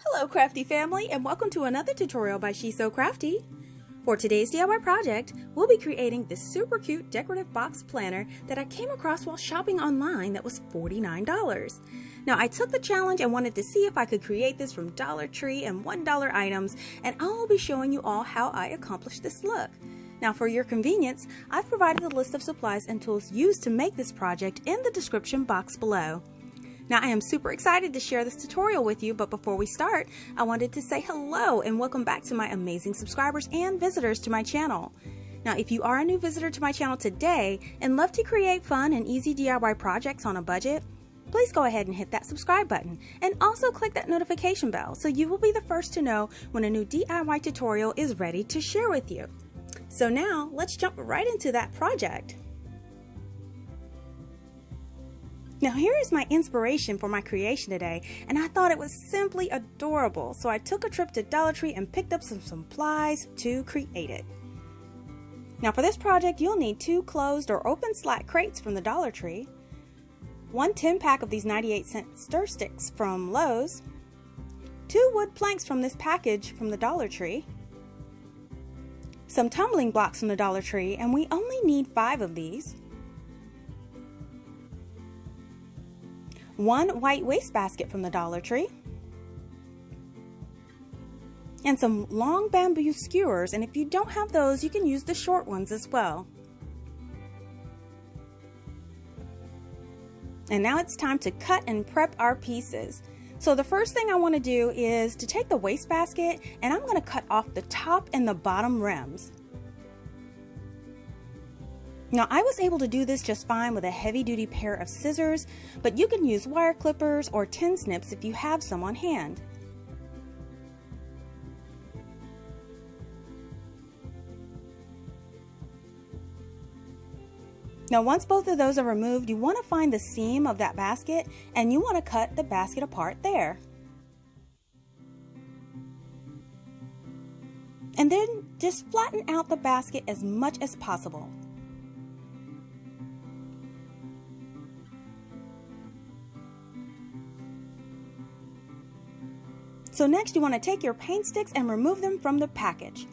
Hello CraftDee Family, and welcome to another tutorial by She's So Crafty. For today's DIY project, we'll be creating this super cute decorative box planner that I came across while shopping online that was $49. Now I took the challenge and wanted to see if I could create this from Dollar Tree and $1 items, and I'll be showing you all how I accomplished this look. Now for your convenience, I've provided a list of supplies and tools used to make this project in the description box below. Now I am super excited to share this tutorial with you, but before we start, I wanted to say hello and welcome back to my amazing subscribers and visitors to my channel. Now if you are a new visitor to my channel today and love to create fun and easy DIY projects on a budget, please go ahead and hit that subscribe button and also click that notification bell so you will be the first to know when a new DIY tutorial is ready to share with you. So now let's jump right into that project. Now here is my inspiration for my creation today, and I thought it was simply adorable, so I took a trip to Dollar Tree and picked up some supplies to create it. Now for this project, you'll need 2 closed or open slat crates from the Dollar Tree, 1 10-pack of these 98-cent stir sticks from Lowe's, 2 wood planks from this package from the Dollar Tree, some tumbling blocks from the Dollar Tree, and we only need 5 of these, 1 white wastebasket from the Dollar Tree, and some long bamboo skewers, and if you don't have those, you can use the short ones as well. And now it's time to cut and prep our pieces. So the first thing I want to do is to take the wastebasket, and I'm going to cut off the top and the bottom rims. Now I was able to do this just fine with a heavy-duty pair of scissors, but you can use wire clippers or tin snips if you have some on hand. Now once both of those are removed, you want to find the seam of that basket and you want to cut the basket apart there. And then just flatten out the basket as much as possible. So next you want to take your paint sticks and remove them from the package.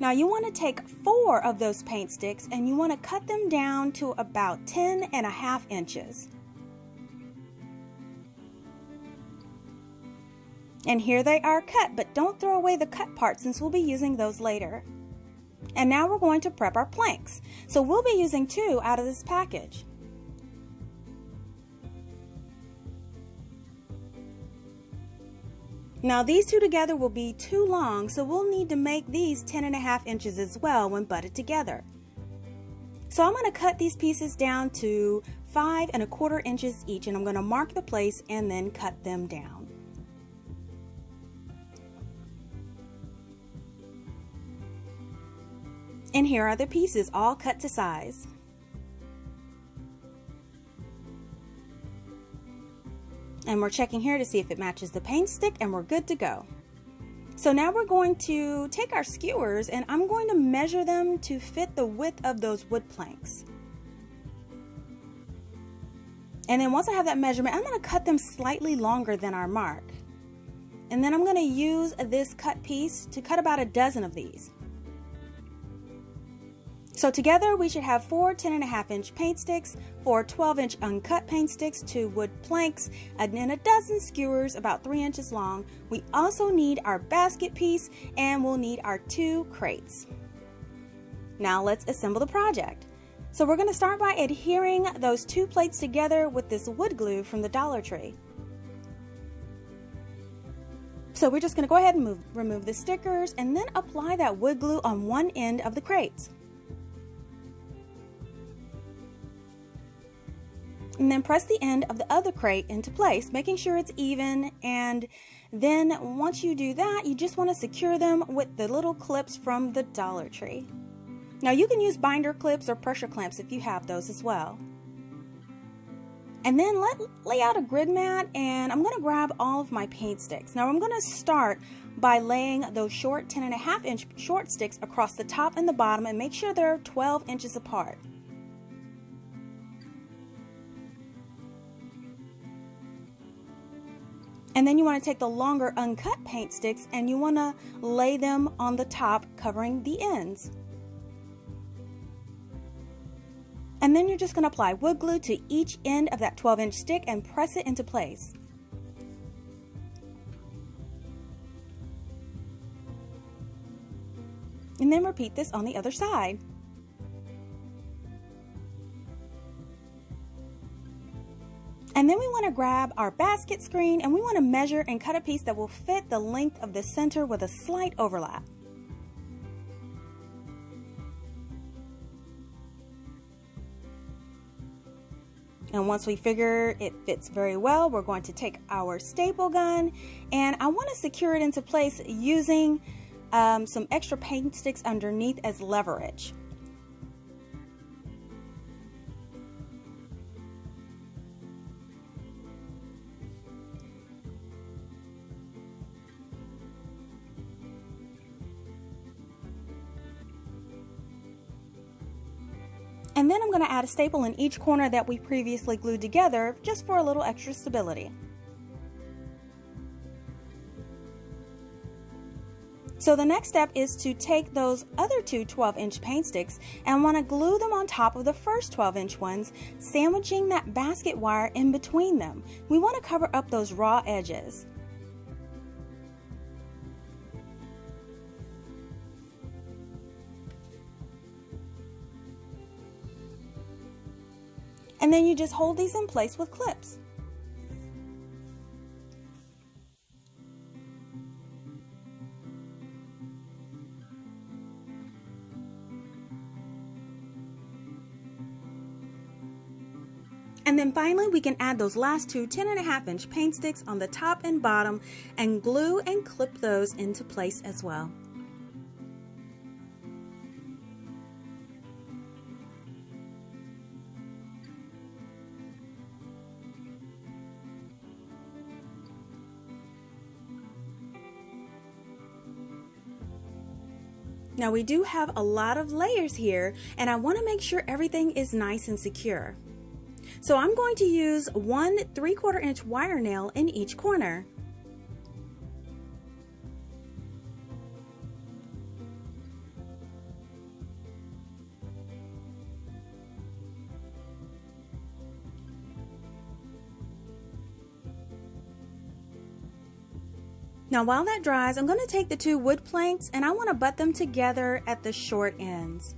Now you want to take 4 of those paint sticks and you want to cut them down to about 10.5 inches. And here they are cut, but don't throw away the cut parts since we'll be using those later. And now we're going to prep our planks. So we'll be using 2 out of this package. Now these 2 together will be too long, so we'll need to make these 10.5 inches as well when butted together. So I'm going to cut these pieces down to 5¼ inches each, and I'm going to mark the place and then cut them down. And here are the pieces all cut to size. And we're checking here to see if it matches the paint stick, and we're good to go. So now we're going to take our skewers and I'm going to measure them to fit the width of those wood planks. And then once I have that measurement, I'm going to cut them slightly longer than our mark. And then I'm going to use this cut piece to cut about a dozen of these. So together we should have 4 10.5-inch paint sticks, 4 12-inch uncut paint sticks, 2 wood planks, and then a dozen skewers about 3 inches long. We also need our basket piece, and we'll need our 2 crates. Now let's assemble the project. So we're going to start by adhering those 2 plates together with this wood glue from the Dollar Tree. So we're just going to go ahead and remove the stickers and then apply that wood glue on one end of the crates. And then press the end of the other crate into place, making sure it's even, and then once you do that, you just want to secure them with the little clips from the Dollar Tree. Now you can use binder clips or pressure clamps if you have those as well. And then lay out a grid mat, and I'm going to grab all of my paint sticks. Now I'm going to start by laying those short 10.5-inch short sticks across the top and the bottom, and make sure they're 12 inches apart. And then you want to take the longer uncut paint sticks and you want to lay them on the top, covering the ends. And then you're just going to apply wood glue to each end of that 12-inch stick and press it into place. And then repeat this on the other side. And then we want to grab our basket screen and we want to measure and cut a piece that will fit the length of the center with a slight overlap. And once we figure it fits very well, we're going to take our staple gun and I want to secure it into place using some extra paint sticks underneath as leverage. And then I'm going to add a staple in each corner that we previously glued together just for a little extra stability. So the next step is to take those other two 12-inch paint sticks and want to glue them on top of the first 12-inch ones, sandwiching that basket wire in between them. We want to cover up those raw edges. And then you just hold these in place with clips. And then finally we can add those last two 10.5-inch paint sticks on the top and bottom and glue and clip those into place as well. Now we do have a lot of layers here and I want to make sure everything is nice and secure. So I'm going to use 1 3/4-inch wire nail in each corner. Now while that dries, I'm going to take the two wood planks and I want to butt them together at the short ends.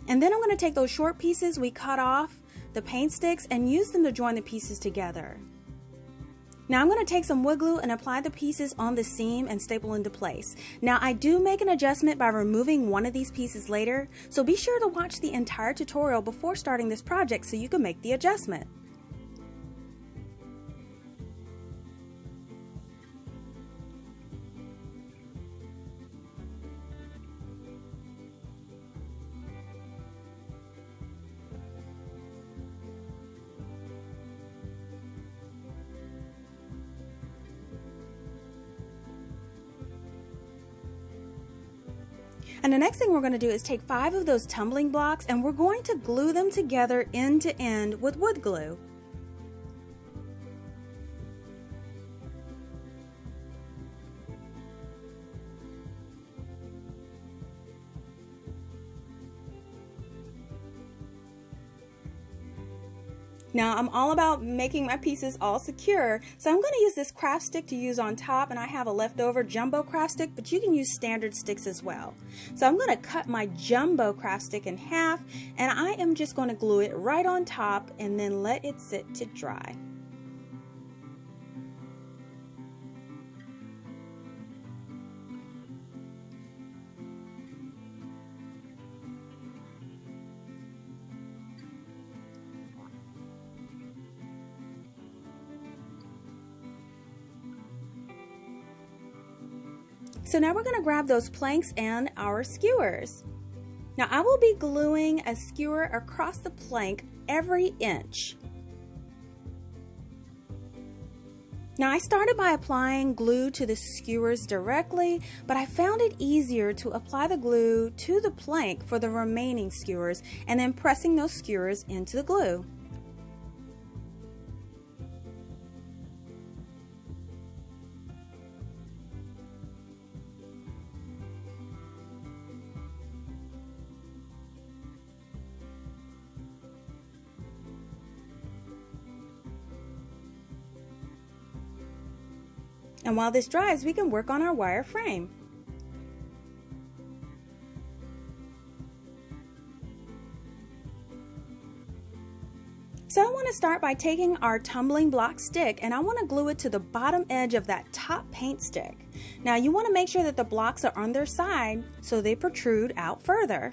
And then I'm going to take those short pieces we cut off the paint sticks and use them to join the pieces together. Now I'm going to take some wood glue and apply the pieces on the seam and staple into place. Now I do make an adjustment by removing one of these pieces later, so be sure to watch the entire tutorial before starting this project so you can make the adjustment. And the next thing we're going to do is take 5 of those tumbling blocks and we're going to glue them together end to end with wood glue. Now I'm all about making my pieces all secure, so I'm going to use this craft stick to use on top, and I have a leftover jumbo craft stick, but you can use standard sticks as well. So I'm going to cut my jumbo craft stick in half, and I am just going to glue it right on top and then let it sit to dry. So now we're going to grab those planks and our skewers. Now I will be gluing a skewer across the plank every inch. Now I started by applying glue to the skewers directly, but I found it easier to apply the glue to the plank for the remaining skewers and then pressing those skewers into the glue. And while this dries, we can work on our wire frame. So I want to start by taking our tumbling block stick and I want to glue it to the bottom edge of that top paint stick. Now you want to make sure that the blocks are on their side so they protrude out further.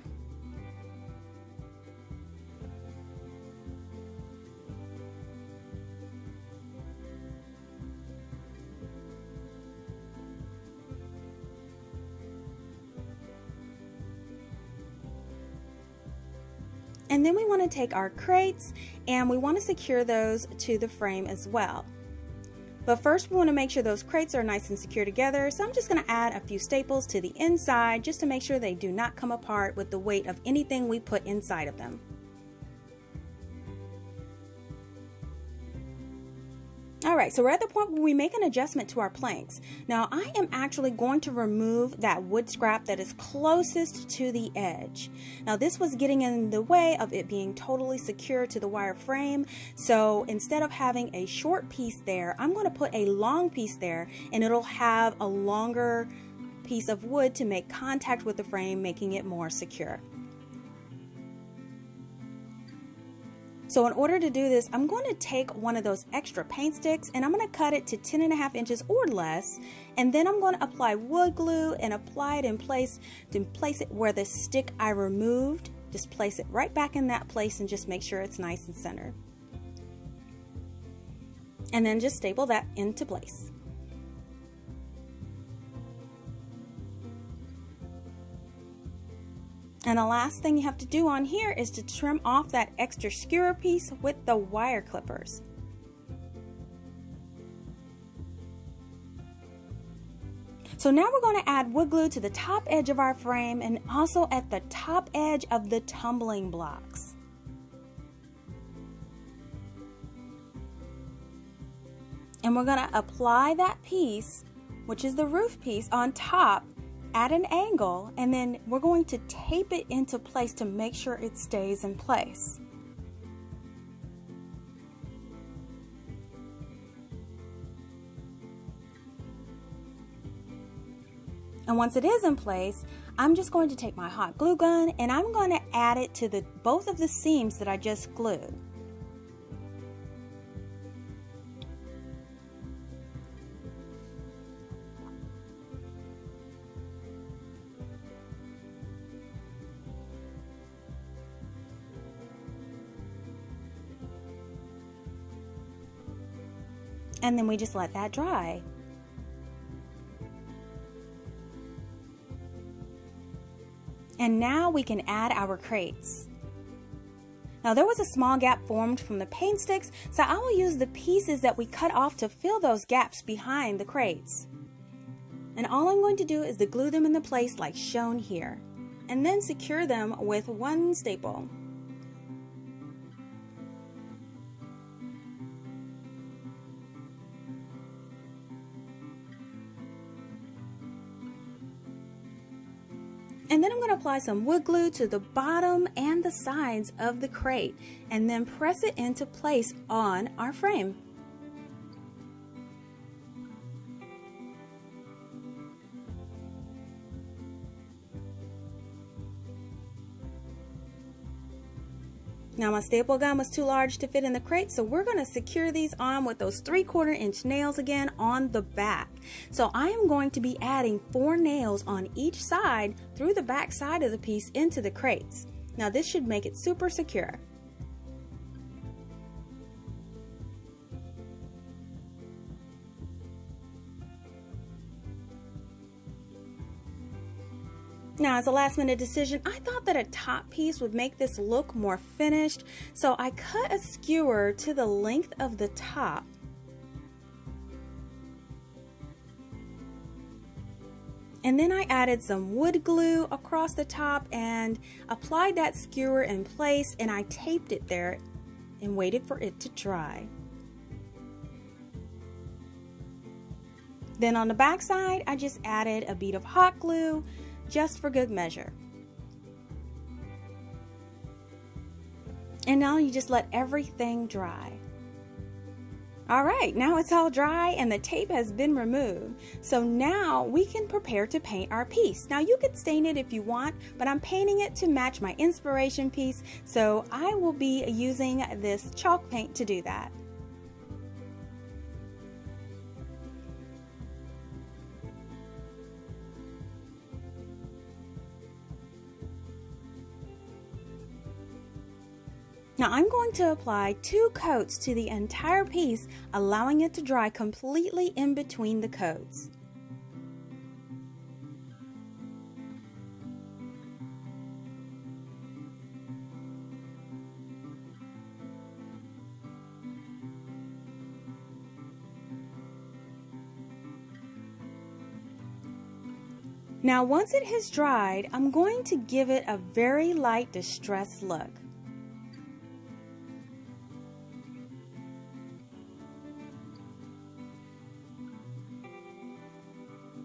And then we want to take our crates and we want to secure those to the frame as well. But first we want to make sure those crates are nice and secure together. So I'm just going to add a few staples to the inside just to make sure they do not come apart with the weight of anything we put inside of them. Alright, so we're at the point where we make an adjustment to our planks. Now I am actually going to remove that wood scrap that is closest to the edge. Now this was getting in the way of it being totally secure to the wire frame, so instead of having a short piece there, I'm going to put a long piece there and it'll have a longer piece of wood to make contact with the frame, making it more secure. So in order to do this, I'm going to take one of those extra paint sticks and I'm going to cut it to 10.5 inches or less, and then I'm going to apply wood glue and apply it in place it where the stick I removed. Just place it right back in that place and just make sure it's nice and centered. And then just staple that into place. And the last thing you have to do on here is to trim off that extra skewer piece with the wire clippers. So now we're going to add wood glue to the top edge of our frame and also at the top edge of the tumbling blocks. And we're going to apply that piece, which is the roof piece, on top at an angle, and then we're going to tape it into place to make sure it stays in place. And once it is in place, I'm just going to take my hot glue gun and I'm going to add it to both of the seams that I just glued. And then we just let that dry. And now we can add our crates. Now there was a small gap formed from the paint sticks, so I will use the pieces that we cut off to fill those gaps behind the crates. And all I'm going to do is to glue them into place like shown here, and then secure them with one staple. And then I'm going to apply some wood glue to the bottom and the sides of the crate and then press it into place on our frame. Now my staple gun was too large to fit in the crate, so we're going to secure these on with those 3/4 inch nails again on the back. So I am going to be adding 4 nails on each side through the back side of the piece into the crates. Now this should make it super secure. Now, as a last minute decision, I thought that a top piece would make this look more finished, so I cut a skewer to the length of the top. And then I added some wood glue across the top and applied that skewer in place, and I taped it there and waited for it to dry. Then on the back side, I just added a bead of hot glue, just for good measure. And now you just let everything dry. All right, now it's all dry and the tape has been removed. So now we can prepare to paint our piece. Now you could stain it if you want, but I'm painting it to match my inspiration piece. So I will be using this chalk paint to do that. Now I'm going to apply 2 coats to the entire piece, allowing it to dry completely in between the coats. Now once it has dried, I'm going to give it a very light distressed look.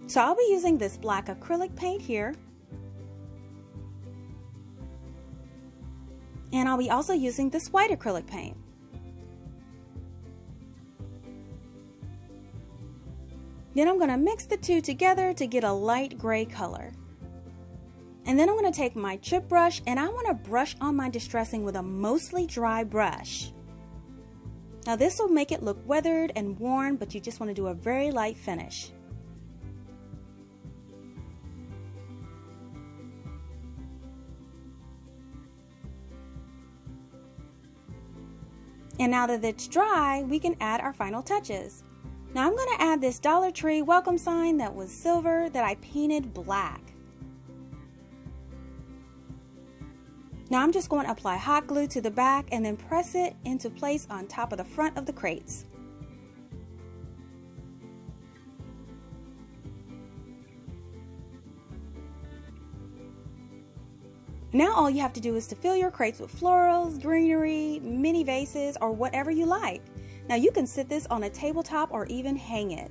So I'll be using this black acrylic paint here. And I'll be also using this white acrylic paint. Then I'm going to mix the two together to get a light gray color. And then I'm going to take my chip brush and I want to brush on my distressing with a mostly dry brush. Now this will make it look weathered and worn, but you just want to do a very light finish. And now that it's dry, we can add our final touches. Now I'm going to add this Dollar Tree welcome sign that was silver that I painted black. Now I'm just going to apply hot glue to the back and then press it into place on top of the front of the crates. Now all you have to do is to fill your crates with florals, greenery, mini vases, or whatever you like. Now you can sit this on a tabletop or even hang it.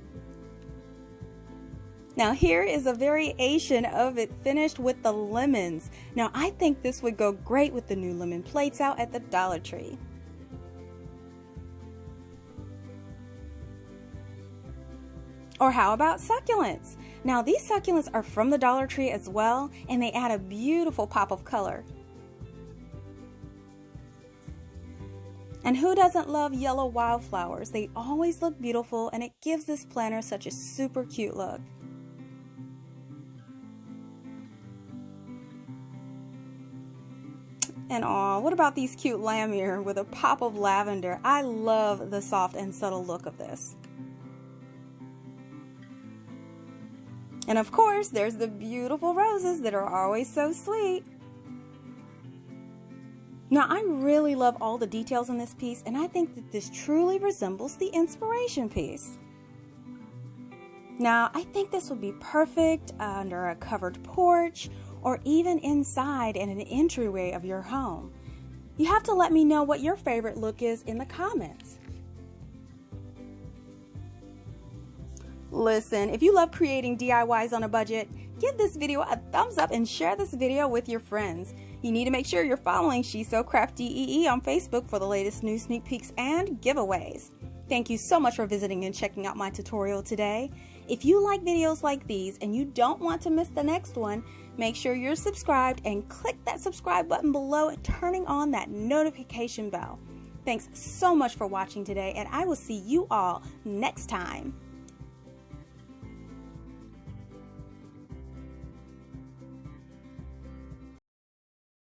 Now here is a variation of it finished with the lemons. Now I think this would go great with the new lemon plates out at the Dollar Tree. Or how about succulents? Now these succulents are from the Dollar Tree as well, and they add a beautiful pop of color. And who doesn't love yellow wildflowers? They always look beautiful and it gives this planner such a super cute look. And aw, what about these cute lamb with a pop of lavender? I love the soft and subtle look of this. And of course, there's the beautiful roses that are always so sweet. Now, I really love all the details in this piece, and I think that this truly resembles the inspiration piece. Now, I think this would be perfect under a covered porch or even inside in an entryway of your home. You have to let me know what your favorite look is in the comments. Listen, if you love creating DIYs on a budget, give this video a thumbs up and share this video with your friends. You need to make sure you're following She's So CraftDee on Facebook for the latest new sneak peeks and giveaways. Thank you so much for visiting and checking out my tutorial today. If you like videos like these and you don't want to miss the next one, make sure you're subscribed and click that subscribe button below, turning on that notification bell. Thanks so much for watching today, and I will see you all next time.